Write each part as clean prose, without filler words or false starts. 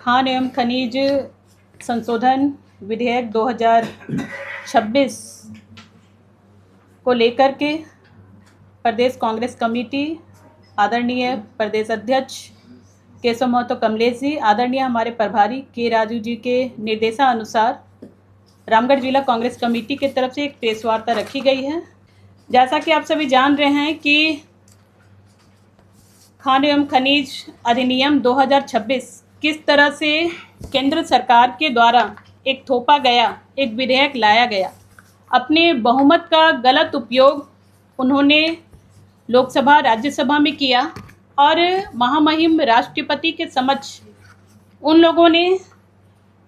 खान एवं खनिज संशोधन विधेयक 2026 को लेकर के प्रदेश कांग्रेस कमेटी, आदरणीय प्रदेश अध्यक्ष केशव महतो कमलेश जी, आदरणीय हमारे प्रभारी के राजू जी के निर्देशानुसार रामगढ़ जिला कांग्रेस कमेटी की तरफ से एक प्रेस वार्ता रखी गई है। जैसा कि आप सभी जान रहे हैं कि खान एवं खनिज अधिनियम 2026 किस तरह से केंद्र सरकार के द्वारा एक थोपा गया, एक विधेयक लाया गया। अपने बहुमत का गलत उपयोग उन्होंने लोकसभा राज्यसभा में किया और महामहिम राष्ट्रपति के समक्ष उन लोगों ने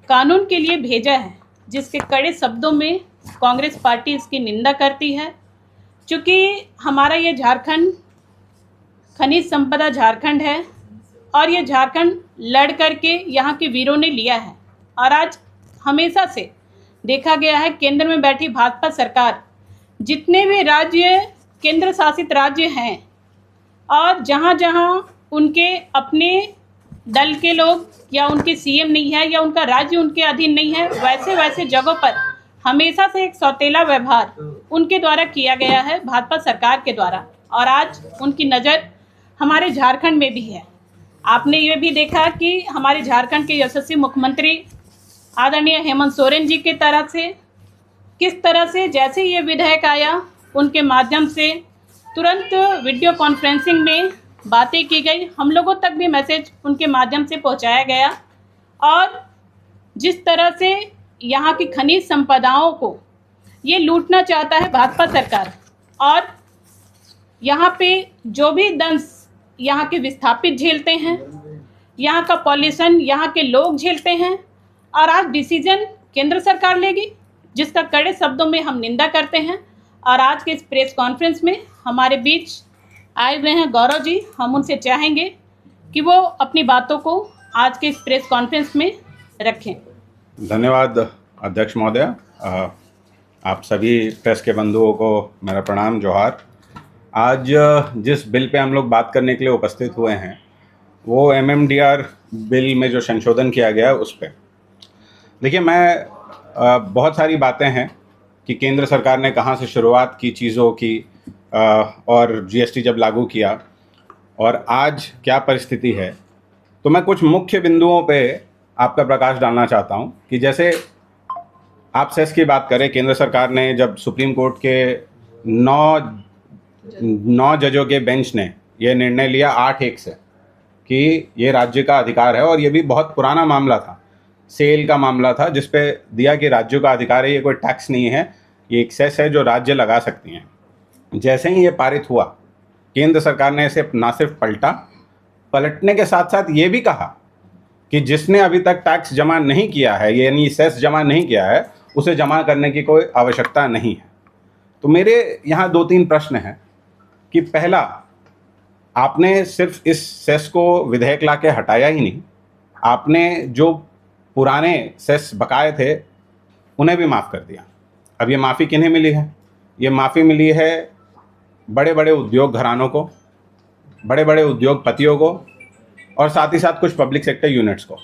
कानून के लिए भेजा है, जिसके कड़े शब्दों में कांग्रेस पार्टी इसकी निंदा करती है। चूँकि हमारा ये झारखंड खनिज संपदा झारखंड है और ये झारखंड लड़ करके यहाँ के वीरों ने लिया है, और आज हमेशा से देखा गया है केंद्र में बैठी भाजपा सरकार जितने भी राज्य केंद्र शासित राज्य हैं और जहाँ जहाँ उनके अपने दल के लोग या उनके सीएम नहीं है या उनका राज्य उनके अधीन नहीं है, वैसे वैसे जगहों पर हमेशा से एक सौतेला व्यवहार उनके द्वारा किया गया है, भाजपा सरकार के द्वारा। और आज उनकी नज़र हमारे झारखंड में भी है। आपने ये भी देखा कि हमारे झारखंड के यशस्वी मुख्यमंत्री आदरणीय हेमंत सोरेन जी के तरफ से किस तरह से जैसे ये विधेयक आया उनके माध्यम से तुरंत वीडियो कॉन्फ्रेंसिंग में बातें की गई, हम लोगों तक भी मैसेज उनके माध्यम से पहुंचाया गया। और जिस तरह से यहाँ की खनिज संपदाओं को ये लूटना चाहता है भाजपा सरकार, और यहाँ पे जो भी दंश यहाँ के विस्थापित झेलते हैं, यहाँ का पॉल्यूशन यहाँ के लोग झेलते हैं, और आज डिसीजन केंद्र सरकार लेगी, जिसका कड़े शब्दों में हम निंदा करते हैं। और आज के इस प्रेस कॉन्फ्रेंस में हमारे बीच आए हुए हैं गौरव जी, हम उनसे चाहेंगे कि वो अपनी बातों को आज के इस प्रेस कॉन्फ्रेंस में रखें। धन्यवाद अध्यक्ष महोदय। आप सभी प्रेस के बंधुओं को मेरा प्रणाम, जोहार। आज जिस बिल पे हम लोग बात करने के लिए उपस्थित हुए हैं वो एमएमडीआर बिल में जो संशोधन किया गया है उस पर देखिए, मैं बहुत सारी बातें हैं कि केंद्र सरकार ने कहाँ से शुरुआत की चीज़ों की और जीएसटी जब लागू किया और आज क्या परिस्थिति है, तो मैं कुछ मुख्य बिंदुओं पे आपका प्रकाश डालना चाहता हूँ। कि जैसे आप सेस की बात करें, केंद्र सरकार ने जब सुप्रीम कोर्ट के 9 जजों के बेंच ने ये निर्णय लिया 8-1 से कि ये राज्य का अधिकार है, और ये भी बहुत पुराना मामला था, सेल का मामला था, जिस पे दिया कि राज्यों का अधिकार है, ये कोई टैक्स नहीं है, ये एक सेस है जो राज्य लगा सकती हैं। जैसे ही ये पारित हुआ, केंद्र सरकार ने इसे ना सिर्फ पलटने के साथ साथ ये भी कहा कि जिसने अभी तक टैक्स जमा नहीं किया है, यानी सेस जमा नहीं किया है, उसे जमा करने की कोई आवश्यकता नहीं है। तो मेरे यहाँ 2-3 प्रश्न हैं कि पहला, आपने सिर्फ इस सेस को विधेयक ला के हटाया ही नहीं, आपने जो पुराने सेस बकाए थे उन्हें भी माफ़ कर दिया। अब ये माफ़ी किन्हें मिली है? ये माफ़ी मिली है बड़े बड़े उद्योग घरानों को, बड़े बड़े उद्योगपतियों को, और साथ ही साथ कुछ पब्लिक सेक्टर यूनिट्स को।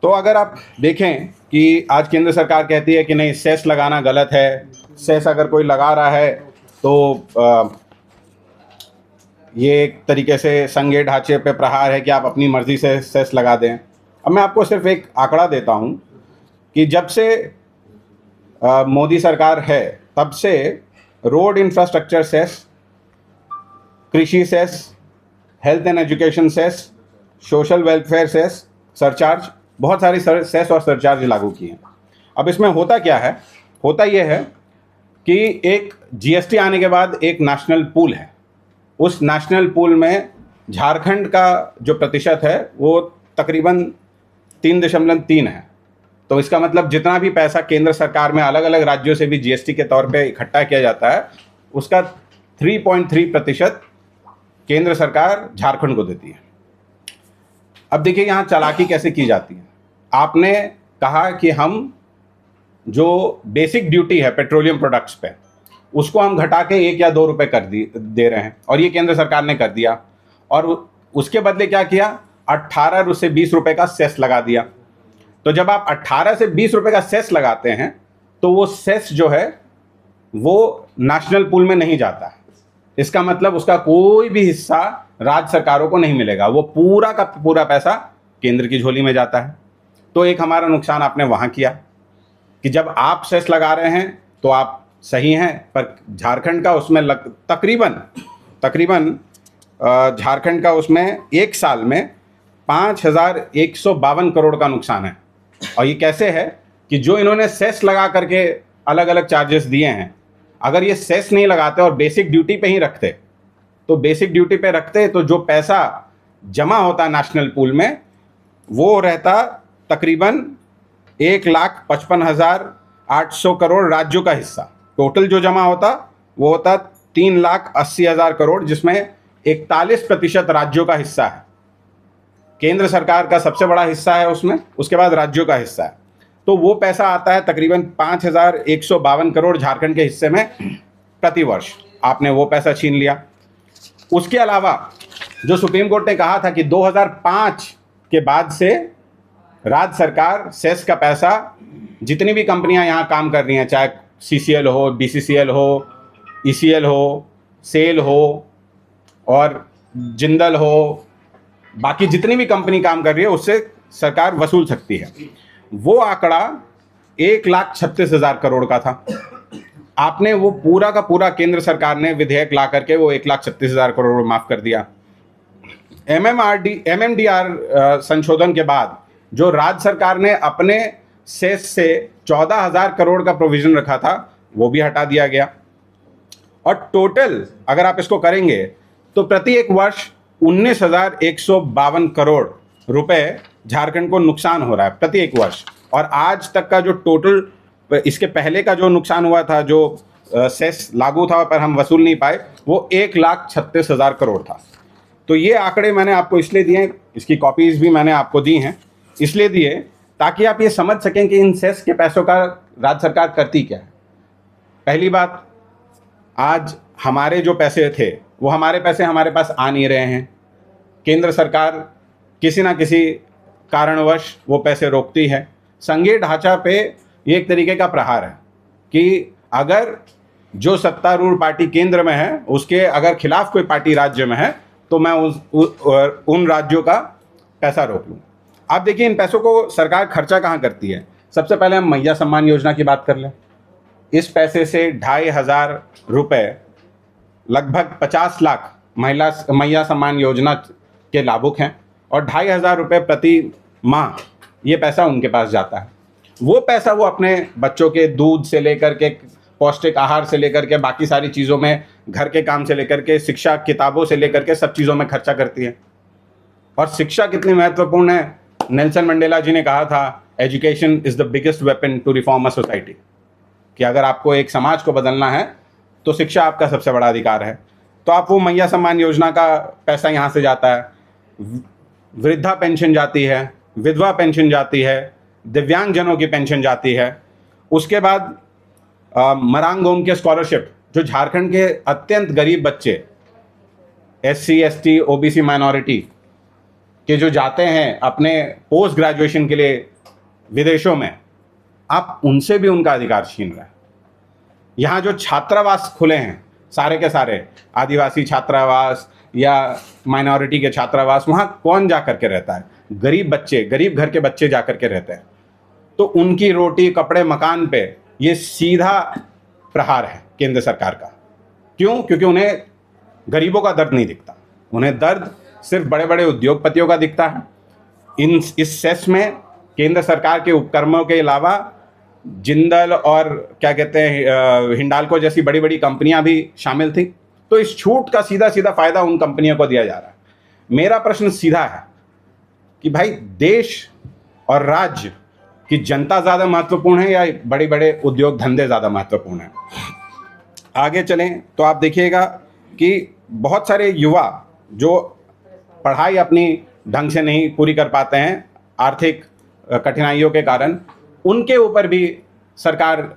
तो अगर आप देखें कि आज केंद्र सरकार कहती है कि नहीं, सेस लगाना गलत है, सेस अगर कोई लगा रहा है तो ये एक तरीके से संघीय ढांचे पे प्रहार है कि आप अपनी मर्जी से सेस लगा दें। अब मैं आपको सिर्फ एक आंकड़ा देता हूं कि जब से मोदी सरकार है तब से रोड इंफ्रास्ट्रक्चर सेस, कृषि cess, health and education cess, social welfare cess, surcharge, बहुत सारी सेस और सरचार्ज लागू किए हैं। अब इसमें होता क्या है? होता यह है कि एक जीएसटी आने के बाद एक नेशनल पूल है, उस नेशनल पूल में झारखंड का जो प्रतिशत है वो तकरीबन 3.3 है। तो इसका मतलब जितना भी पैसा केंद्र सरकार में अलग अलग राज्यों से भी जीएसटी के तौर पे इकट्ठा किया जाता है, उसका 3.3% केंद्र सरकार झारखंड को देती है। अब देखिए यहाँ चालाकी कैसे की जाती है। आपने कहा कि हम जो बेसिक ड्यूटी है पेट्रोलियम प्रोडक्ट्स पे, उसको हम घटा के 1 या 2 रुपए दे रहे हैं, और ये केंद्र सरकार ने कर दिया। और उसके बदले क्या किया? 18 से 20 रुपए का सेस लगा दिया। तो जब आप 18 से 20 रुपए का सेस लगाते हैं तो वो सेस जो है वो नेशनल पूल में नहीं जाता है। इसका मतलब उसका कोई भी हिस्सा राज्य सरकारों को नहीं मिलेगा, वो पूरा का पूरा पैसा केंद्र की झोली में जाता है। तो एक हमारा नुकसान आपने वहाँ किया कि जब आप सेस लगा रहे हैं तो आप सही हैं, पर झारखंड का उसमें तकरीबन झारखंड का उसमें एक साल में 5,152 करोड़ का नुकसान है। और ये कैसे है कि जो इन्होंने सेस लगा करके अलग अलग चार्जेस दिए हैं, अगर ये सेस नहीं लगाते और बेसिक ड्यूटी पे ही रखते, तो बेसिक ड्यूटी पे रखते तो जो पैसा जमा होता नेशनल पूल में वो रहता तकरीबन 1,55,800 करोड़ राज्यों का हिस्सा। टोटल जो जमा होता वो होता 3,80,000 करोड़, जिसमें 41% राज्यों का हिस्सा है। केंद्र सरकार का सबसे बड़ा हिस्सा है उसमें, उसके बाद राज्यों का हिस्सा है। तो वो पैसा आता है तकरीबन 5,152 करोड़ झारखंड के हिस्से में प्रति वर्ष। आपने वो पैसा छीन लिया। उसके अलावा जो सुप्रीम कोर्ट ने कहा था कि 2005 के बाद से राज्य सरकार सेस का पैसा, जितनी भी कंपनियां यहाँ काम कर रही हैं, चाहे CCL हो, BCCL हो, ECL हो, सेल हो और जिंदल हो, बाकी जितनी भी कंपनी काम कर रही है उससे सरकार वसूल सकती है। वो आंकड़ा 1,36,000 करोड़ का था। आपने वो पूरा का पूरा केंद्र सरकार ने विधेयक ला करके वो 1,36,000 करोड़ माफ कर दिया। MMDR संशोधन के बाद जो राज्य सरकार ने अपने सेस से 14,000 करोड़ का प्रोविजन रखा था वो भी हटा दिया गया। और टोटल अगर आप इसको करेंगे तो प्रति एक वर्ष 19,152 करोड़ रुपए झारखंड को नुकसान हो रहा है प्रति एक वर्ष। और आज तक का जो टोटल, इसके पहले का जो नुकसान हुआ था, जो सेस लागू था पर हम वसूल नहीं पाए, वो 1,36,000 करोड़ था। तो ये आंकड़े मैंने आपको इसलिए दिए, इसकी कॉपीज भी मैंने आपको दी हैं, इसलिए दिए ताकि आप ये समझ सकें कि इन सेस के पैसों का राज्य सरकार करती क्या है। पहली बात, आज हमारे जो पैसे थे वो हमारे पैसे हमारे पास आ नहीं रहे हैं। केंद्र सरकार किसी ना किसी कारणवश वो पैसे रोकती है। संघीय ढांचा पे ये एक तरीके का प्रहार है कि अगर जो सत्तारूढ़ पार्टी केंद्र में है उसके अगर खिलाफ कोई पार्टी राज्य में है तो मैं उन राज्यों का पैसा रोक लूँ। आप देखिए इन पैसों को सरकार खर्चा कहाँ करती है। सबसे पहले हम मैया सम्मान योजना की बात कर लें। इस पैसे से 2,500 रुपये, लगभग 50 लाख मैया सम्मान योजना के लाभुक हैं और 2,500 रुपये प्रति माह ये पैसा उनके पास जाता है। वो पैसा वो अपने बच्चों के दूध से लेकर के, पौष्टिक आहार से लेकर के, बाकी सारी चीज़ों में, घर के काम से लेकर के, शिक्षा किताबों से लेकर के सब चीज़ों में खर्चा करती है। और शिक्षा कितनी महत्वपूर्ण है, नेल्सन मंडेला जी ने कहा था, education is the biggest weapon to reform a society, कि अगर आपको एक समाज को बदलना है तो शिक्षा आपका सबसे बड़ा अधिकार है। तो आप वो मैया सम्मान योजना का पैसा यहाँ से जाता है, वृद्धा पेंशन जाती है, विधवा पेंशन जाती है, दिव्यांगजनों की पेंशन जाती है। उसके बाद मरांग होम के स्कॉलरशिप, जो झारखंड के अत्यंत गरीब बच्चे, SC ST OBC माइनॉरिटी के जो जाते हैं अपने पोस्ट ग्रेजुएशन के लिए विदेशों में, आप उनसे भी उनका अधिकार छीन रहे हैं। यहाँ जो छात्रावास खुले हैं सारे के सारे, आदिवासी छात्रावास या माइनॉरिटी के छात्रावास, वहाँ कौन जा कर के रहता है? गरीब बच्चे, गरीब घर के बच्चे जा कर के रहते हैं। तो उनकी रोटी कपड़े मकान पे ये सीधा प्रहार है केंद्र सरकार का। क्यों? क्योंकि उन्हें गरीबों का दर्द नहीं दिखता, उन्हें दर्द सिर्फ बड़े बड़े उद्योगपतियों का दिखता है। इस सेस में केंद्र सरकार के उपक्रमों के अलावा जिंदल और क्या कहते हैं हिंडाल्को जैसी बड़ी बड़ी कंपनियां भी शामिल थी। तो इस छूट का सीधा सीधा फायदा उन कंपनियों को दिया जा रहा है। मेरा प्रश्न सीधा है कि भाई देश और राज्य की जनता ज़्यादा महत्वपूर्ण है या बड़े बड़े उद्योग धंधे ज़्यादा महत्वपूर्ण है? आगे चलें तो आप देखिएगा कि बहुत सारे युवा जो पढ़ाई अपनी ढंग से नहीं पूरी कर पाते हैं आर्थिक कठिनाइयों के कारण, उनके ऊपर भी सरकार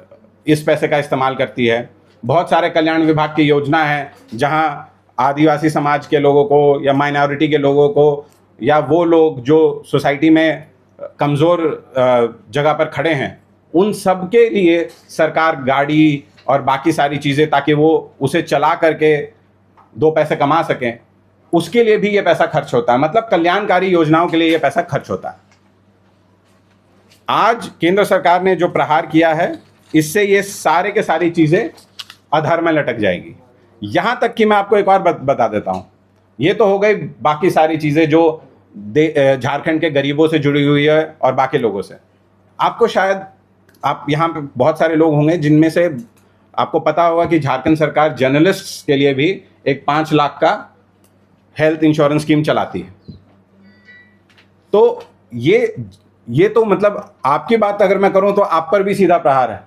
इस पैसे का इस्तेमाल करती है। बहुत सारे कल्याण विभाग की योजना है जहां आदिवासी समाज के लोगों को या माइनॉरिटी के लोगों को या वो लोग जो सोसाइटी में कमज़ोर जगह पर खड़े हैं, उन सब के लिए सरकार गाड़ी और बाकी सारी चीज़ें, ताकि वो उसे चला करके 2 पैसे कमा सकें, उसके लिए भी ये पैसा खर्च होता है। मतलब कल्याणकारी योजनाओं के लिए ये पैसा खर्च होता है। आज केंद्र सरकार ने जो प्रहार किया है, इससे ये सारे के सारी चीज़ें अधर में लटक जाएगी। यहाँ तक कि मैं आपको एक और बता देता हूँ, ये तो हो गई बाकी सारी चीज़ें जो झारखंड के गरीबों से जुड़ी हुई है और बाकी लोगों से। आपको शायद, आप यहाँ पे बहुत सारे लोग होंगे जिनमें से आपको पता होगा कि झारखंड सरकार जर्नलिस्ट्स के लिए भी एक 5 लाख का हेल्थ इंश्योरेंस स्कीम चलाती है। तो ये तो मतलब आपकी बात अगर मैं करूं तो आप पर भी सीधा प्रहार है।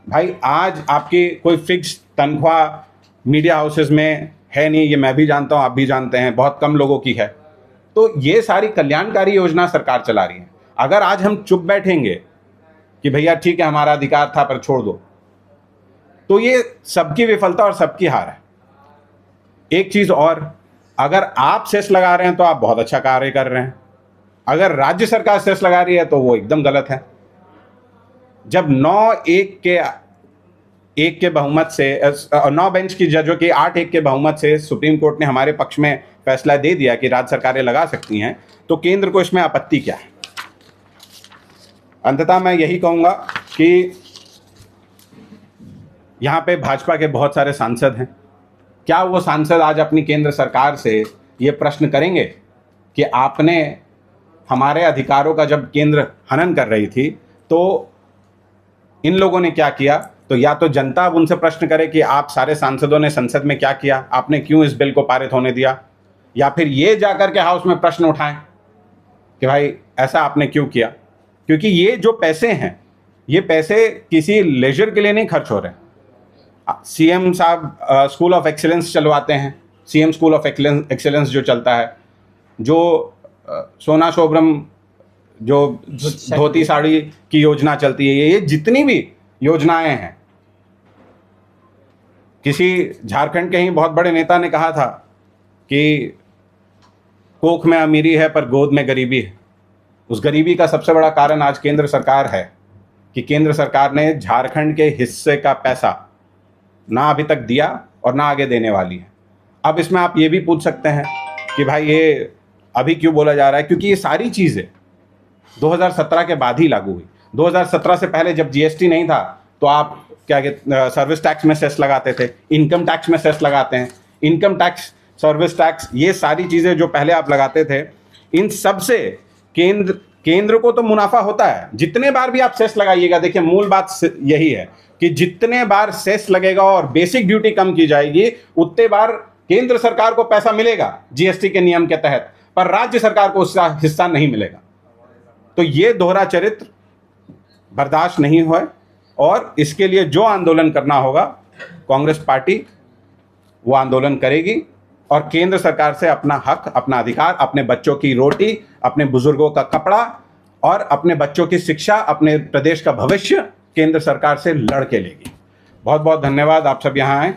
भाई आज आपकी कोई फिक्स तनख्वाह मीडिया हाउसेस में है नहीं, ये मैं भी जानता हूं, आप भी जानते हैं, बहुत कम लोगों की है। तो ये सारी कल्याणकारी योजना सरकार चला रही है। अगर आज हम चुप बैठेंगे कि भैया ठीक है हमारा अधिकार था पर छोड़ दो, तो ये सबकी विफलता और सबकी हार है। एक चीज और, अगर आप सेस लगा रहे हैं तो आप बहुत अच्छा कार्य कर रहे हैं, अगर राज्य सरकार सेस लगा रही है तो वो एकदम गलत है। जब 9-1 के बहुमत से 9 बेंच की जजों की 8-1 के बहुमत से सुप्रीम कोर्ट ने हमारे पक्ष में फैसला दे दिया कि राज्य सरकारें लगा सकती हैं, तो केंद्र को इसमें आपत्ति क्या है? अंततः मैं यही कहूंगा कि यहाँ पे भाजपा के बहुत सारे सांसद हैं। क्या वो सांसद आज अपनी केंद्र सरकार से ये प्रश्न करेंगे कि आपने हमारे अधिकारों का जब केंद्र हनन कर रही थी तो इन लोगों ने क्या किया? तो या तो जनता अब उनसे प्रश्न करे कि आप सारे सांसदों ने संसद में क्या किया, आपने क्यों इस बिल को पारित होने दिया, या फिर ये जाकर के हाउस में प्रश्न उठाएं कि भाई ऐसा आपने क्यों किया। क्योंकि ये जो पैसे हैं, ये पैसे किसी लेजर के लिए नहीं खर्च हो रहे। सीएम साहब स्कूल ऑफ एक्सीलेंस चलवाते हैं, सीएम स्कूल ऑफ एक्सीलेंस जो चलता है, जो सोना शोभरम जो धोती साड़ी की योजना चलती है, ये जितनी भी योजनाएं हैं, किसी झारखंड के ही बहुत बड़े नेता ने कहा था कि कोख में अमीरी है पर गोद में गरीबी है। उस गरीबी का सबसे बड़ा कारण आज केंद्र सरकार है कि केंद्र सरकार ने झारखंड के हिस्से का पैसा ना अभी तक दिया और ना आगे देने वाली है। अब इसमें आप ये भी पूछ सकते हैं कि भाई ये अभी क्यों बोला जा रहा है? क्योंकि ये सारी चीज़ें 2017 के बाद ही लागू हुई। 2017 से पहले जब जीएसटी नहीं था तो आप क्या कहते, सर्विस टैक्स में सेस लगाते थे, इनकम टैक्स में सेस लगाते हैं, इनकम टैक्स, सर्विस टैक्स, ये सारी चीज़ें जो पहले आप लगाते थे, इन सब से केंद्र को तो मुनाफा होता है। जितने बार भी आप सेस लगाइएगा, देखिए मूल बात यही है कि जितने बार सेस लगेगा और बेसिक ड्यूटी कम की जाएगी, उतने बार केंद्र सरकार को पैसा मिलेगा जीएसटी के नियम के तहत, पर राज्य सरकार को उसका हिस्सा नहीं मिलेगा। तो ये दोहरा चरित्र बर्दाश्त नहीं हुआ, और इसके लिए जो आंदोलन करना होगा कांग्रेस पार्टी वो आंदोलन करेगी और केंद्र सरकार से अपना हक, अपना अधिकार, अपने बच्चों की रोटी, अपने बुजुर्गों का कपड़ा और अपने बच्चों की शिक्षा, अपने प्रदेश का भविष्य केंद्र सरकार से लड़ के लेगी। बहुत बहुत धन्यवाद, आप सब यहाँ आए।